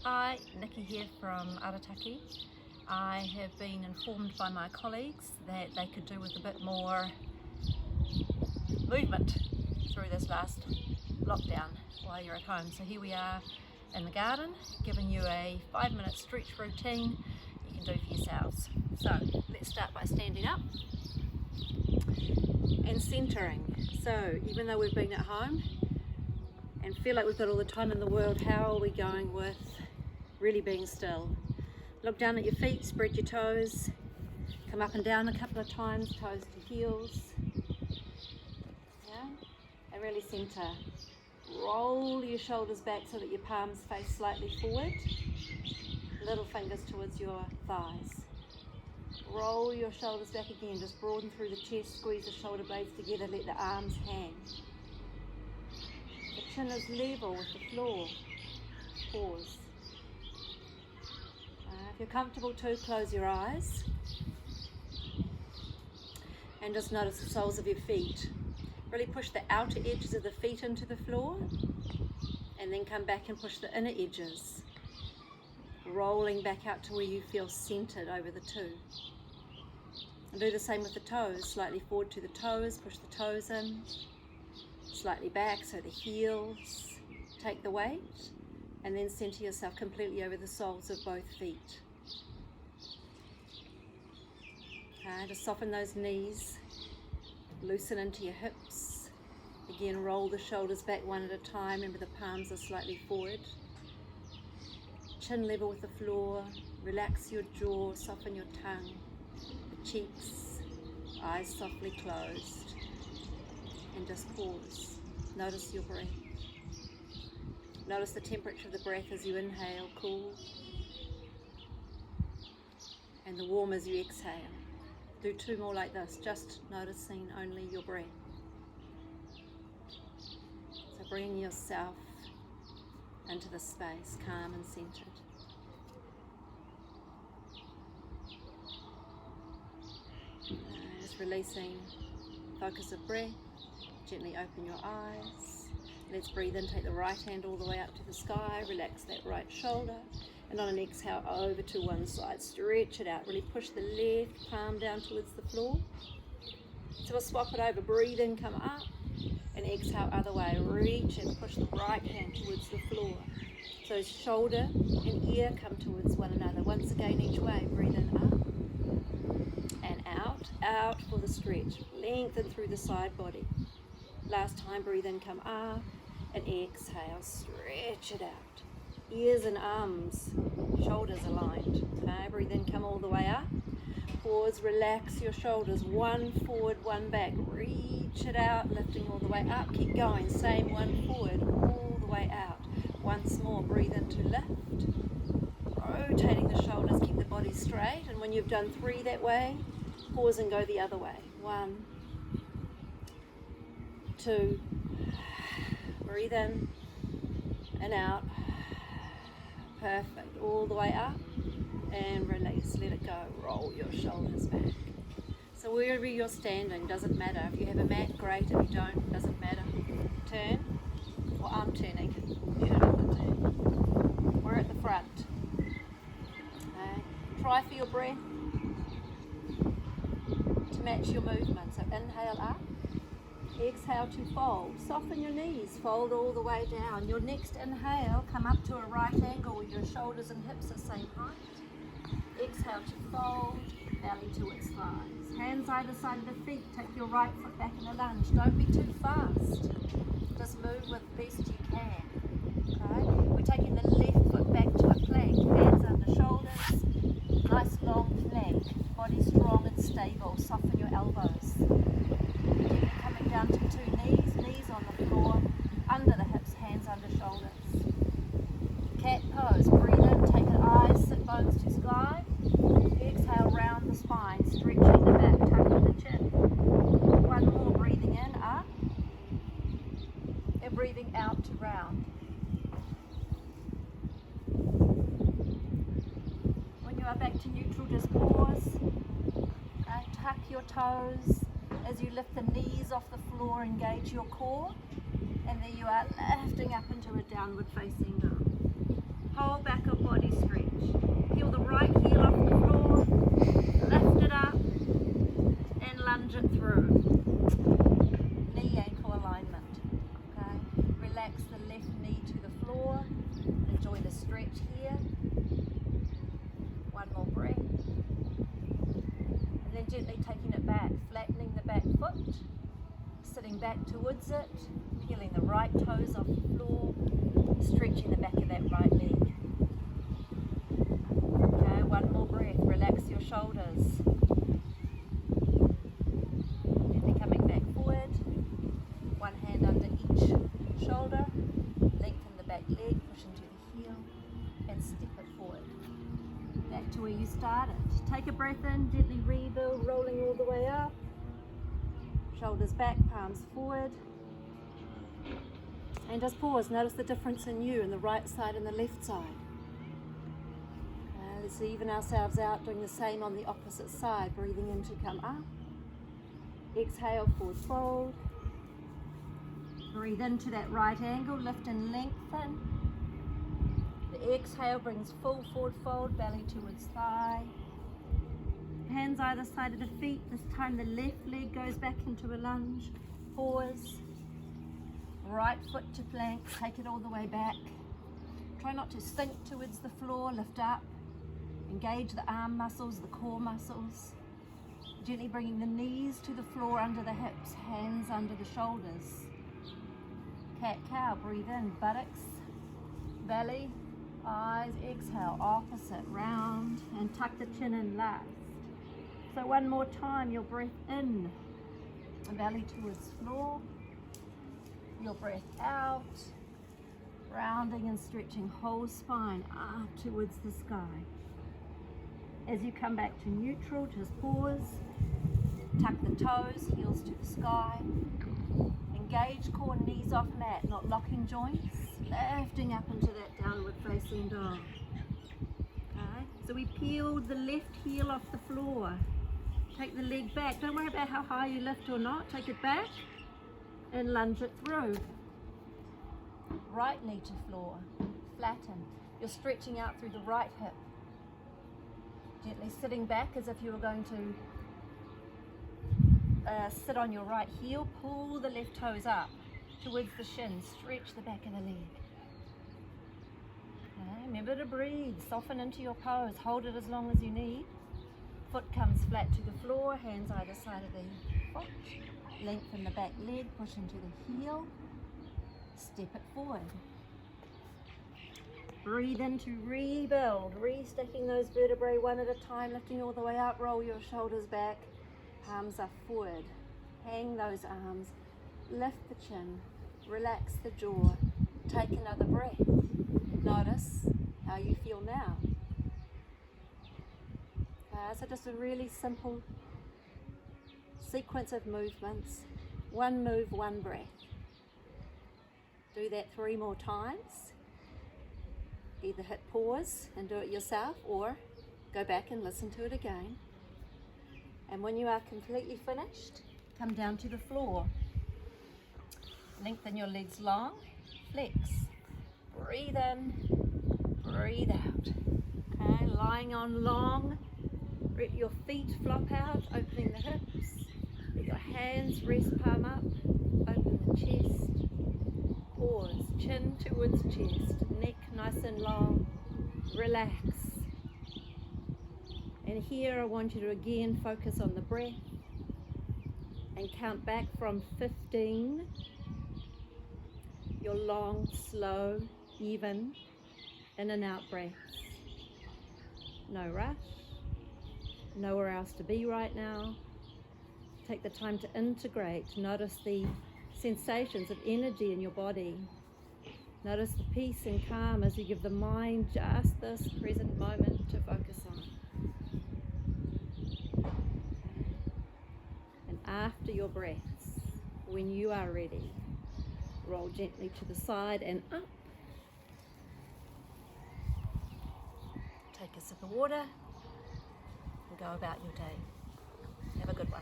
Hi, Nikki here from Arataki. I have been informed by my colleagues that they could do with a bit more movement through this last lockdown while you're at home. So here we are in the garden, giving you a 5-minute stretch routine you can do for yourselves. So let's start by standing up and centering. So even though we've been at home and feel like we've got all the time in the world, how are we going with really being still? Look down at your feet, spread your toes, come up and down a couple of times, toes to heels, yeah, and really center. Roll your shoulders back so that your palms face slightly forward, little fingers towards your thighs. Roll your shoulders back again, just broaden through the chest, squeeze the shoulder blades together, let the arms hang. The chin is level with the floor. Pause. If you're comfortable too, close your eyes and just notice the soles of your feet. Really push the outer edges of the feet into the floor and then come back and push the inner edges, rolling back out to where you feel centered over the two. And do the same with the toes, slightly forward to the toes, push the toes in, slightly back so the heels take the weight, and then center yourself completely over the soles of both feet. Okay, just soften those knees, loosen into your hips. Again, roll the shoulders back one at a time. Remember the palms are slightly forward. Chin level with the floor. Relax your jaw, soften your tongue, the cheeks, eyes softly closed. And just pause. Notice your breath. Notice the temperature of the breath as you inhale, cool, and the warm as you exhale. Do 2 more like this, just noticing only your breath. So bringing yourself into the space, calm and centered. And just releasing focus of breath. Gently open your eyes. Let's breathe in, take the right hand all the way up to the sky, relax that right shoulder, and on an exhale over to one side, stretch it out, really push the left palm down towards the floor. So we'll swap it over, breathe in, come up, and exhale other way, reach and push the right hand towards the floor. So shoulder and ear come towards one another, once again each way, breathe in, up, and out for the stretch, lengthen through the side body. Last time, breathe in, come up, and exhale, stretch it out. Ears and arms, shoulders aligned. Okay, breathe in, come all the way up. Pause, relax your shoulders, one forward, one back. Reach it out, lifting all the way up. Keep going, same, one forward, all the way out. Once more, breathe in to lift. Rotating the shoulders, keep the body straight. And when you've done 3 that way, pause and go the other way. 1, 2, breathe in and out. Perfect. All the way up and release. Let it go. Roll your shoulders back. So wherever you're standing, doesn't matter. If you have a mat, great. If you don't, doesn't matter. Turn. Well, I'm turning. You don't have to turn. We're at the front. Okay. Try for your breath to match your movement. So inhale up. Exhale to fold. Soften your knees, fold all the way down. Your next inhale, come up to a right angle with your shoulders and hips the same height. Exhale to fold, belly towards thighs. Hands either side of the feet, take your right foot back in a lunge. Don't be too fast. Just move with the best you can. Okay? We're taking the left foot back to a plank. Hands under shoulders. Nice long plank. Body strong and stable. Soften your elbows. Coming down to 2 knees, knees on the floor, under the hips, hands under shoulders. Cat pose, breathe in, take it eyes, sit bones to sky. Exhale, round the spine, stretching the back, tucking the chin. 1 more, breathing in, up, and breathing out to round. When you are back to neutral, just pause, tuck your toes. As you lift the knees off the floor, engage your core, and there you are, lifting up into a downward facing dog. Hold back up stretch here. One more breath. And then gently taking it back, flattening the back foot, sitting back towards it, peeling the right toes off the floor, stretching the back of that right leg. Okay, one more breath. Relax your shoulders. Gently coming back forward. One hand under each shoulder. Lengthen the back leg, push into the heel, and step it forward. Back to where you started. Take a breath in, gently rebuild, rolling all the way up. Shoulders back, palms forward. And just pause. Notice the difference in you in the right side and the left side. Let's even ourselves out, doing the same on the opposite side. Breathing in to come up. Exhale, forward fold. Breathe into that right angle, lift and lengthen. The exhale brings full forward fold, belly towards thigh. Hands either side of the feet. This time the left leg goes back into a lunge. Pause. Right foot to plank, take it all the way back. Try not to sink towards the floor, lift up. Engage the arm muscles, the core muscles. Gently bringing the knees to the floor under the hips, hands under the shoulders. Cat-cow, breathe in, buttocks, belly, eyes, exhale, opposite, round, and tuck the chin in last. So one more time, your breath in, belly towards floor, your breath out, rounding and stretching whole spine up towards the sky. As you come back to neutral, just pause, tuck the toes, heels to the sky, engage core, knees off mat, not locking joints, lifting up into that downward facing dog. Okay, so we peeled the left heel off the floor. Take the leg back. Don't worry about how high you lift or not. Take it back and lunge it through. Right knee to floor. Flatten. You're stretching out through the right hip. Gently sitting back as if you were going to sit on your right heel. Pull the left toes up towards the shin. Stretch the back of the leg. Okay, remember to breathe. Soften into your pose. Hold it as long as you need. Foot comes flat to the floor, hands either side of the foot. Lengthen the back leg, push into the heel. Step it forward. Breathe in to rebuild, restacking those vertebrae one at a time, lifting all the way up. Roll your shoulders back, palms are forward. Hang those arms, lift the chin, relax the jaw. Take another breath. Notice how you feel now. So just a really simple sequence of movements. One move, one breath. Do that 3 more times. Either hit pause and do it yourself or go back and listen to it again. And when you are completely finished, come down to the floor. Lengthen your legs long, flex. Breathe in, breathe out. Okay, lying on long. Let your feet flop out, opening the hips. Let your hands rest palm up. Open the chest. Pause. Chin towards chest. Neck nice and long. Relax. And here I want you to again focus on the breath. And count back from 15. Your long, slow, even in and out breaths. No rush. Nowhere else to be right now. Take the time to integrate. Notice the sensations of energy in your body. Notice the peace and calm as you give the mind just this present moment to focus on. And after your breaths, when you are ready, roll gently to the side and up. Take a sip of water. Go about your day. Have a good one.